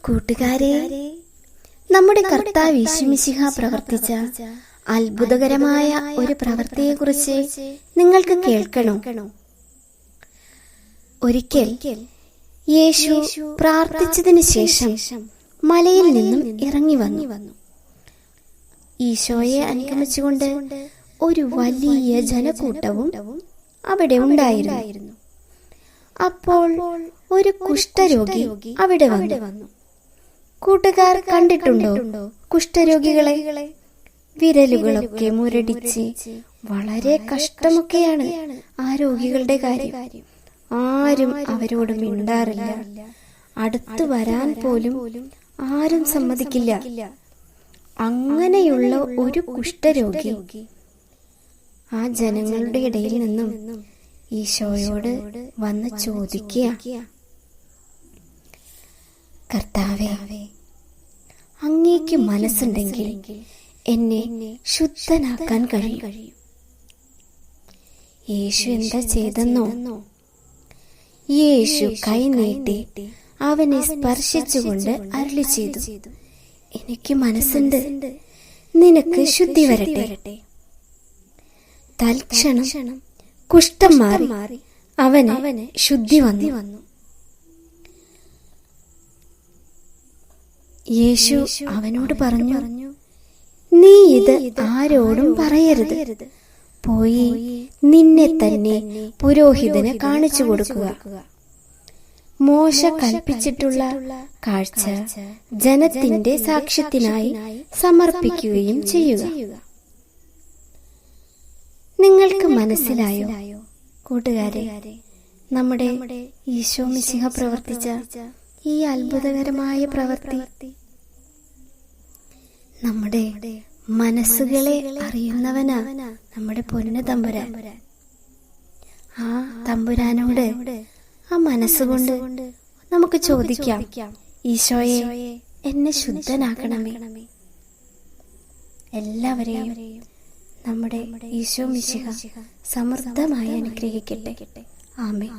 കൂട്ടുകാരെ, നമ്മുടെ കർത്താവ് യേശുമിശിഹ പ്രവർത്തിച്ച അത്ഭുതകരമായ ഒരു പ്രവൃത്തിയെക്കുറിച്ച് നിങ്ങൾക്ക് കേൾക്കണോ? ഒരിക്കൽ യേശു പ്രാർത്ഥിച്ചതിന് ശേഷം മലയിൽ നിന്നും ഇറങ്ങി വന്നു. ഈശോയെ അനുഗമിച്ചുകൊണ്ട് ഒരു വലിയ ജനക്കൂട്ടവും അവിടെ ഉണ്ടായിരുന്നു. അപ്പോൾ ഒരു കുഷ്ഠരോഗി അവിടെ വന്നു. കൂട്ടുകാർ കണ്ടിട്ടുണ്ടോ കുഷ്ഠരോഗികളെ? വിരലുകളൊക്കെ മുരടിച്ച് വളരെ കഷ്ടമൊക്കെയാണ് ആ രോഗികളുടെ കാര്യം. ആരും അവരോട് മിണ്ടാറില്ല. അടുത്തു വരാൻ പോലും ആരും സമ്മതിക്കില്ല. അങ്ങനെയുള്ള ഒരു കുഷ്ഠരോഗി ആ ജനങ്ങളുടെ ഇടയിൽ നിന്നും ഈശോയോട് വന്ന് ചോദിക്കുക, കർത്താവേ, അങ്ങേക്ക് മനസ്സുണ്ടെങ്കിൽ എന്നെ ശുദ്ധനാക്കാൻ കഴിയും. യേശു എന്താ ചെയ്തെന്നോ? യേശു കൈ നീട്ടി അവനെ സ്പർശിച്ചുകൊണ്ട് അരുളി ചെയ്തു, എനിക്ക് മനസ്സുണ്ട്, നിനക്ക് ശുദ്ധി വരട്ടെ. തൽക്ഷണം കുഷ്ഠം മാറി അവന് ശുദ്ധി വന്നു. യേശു അവനോട് പറഞ്ഞു, നീ ഇത് ആരോടും പറയരുത്. പോയി നിന്നെ തന്നെ പുരോഹിതന് കാണിച്ചു കൊടുക്കുക. മോശ കൽപ്പിച്ചിട്ടുള്ള കാഴ്ച ജനത്തിന്റെ സാക്ഷ്യത്തിനായി സമർപ്പിക്കുകയും ചെയ്യുക. നിങ്ങൾക്ക് മനസ്സിലായോ കൂട്ടുകാരെ, നമ്മുടെ ഈശോ മിശിഹ പ്രവർത്തിച്ച ഈ അത്ഭുതകരമായ പ്രവൃത്തി? നമ്മുടെ മനസ്സുകളെ അറിയുന്നവനാ നമ്മുടെ പൊന്നു തമ്പുരാൻ. ആ തമ്പുരാനോട് ആ മനസ്സുകൊണ്ട് നമുക്ക് ചോദിക്കാം, ഈശോയെ, എന്നെ ശുദ്ധനാക്കണമേ. എല്ലാവരെയും നമ്മുടെ ഈശോ മിശിഹ സമൃദ്ധമായി അനുഗ്രഹിക്കട്ടെ. ആമേൻ.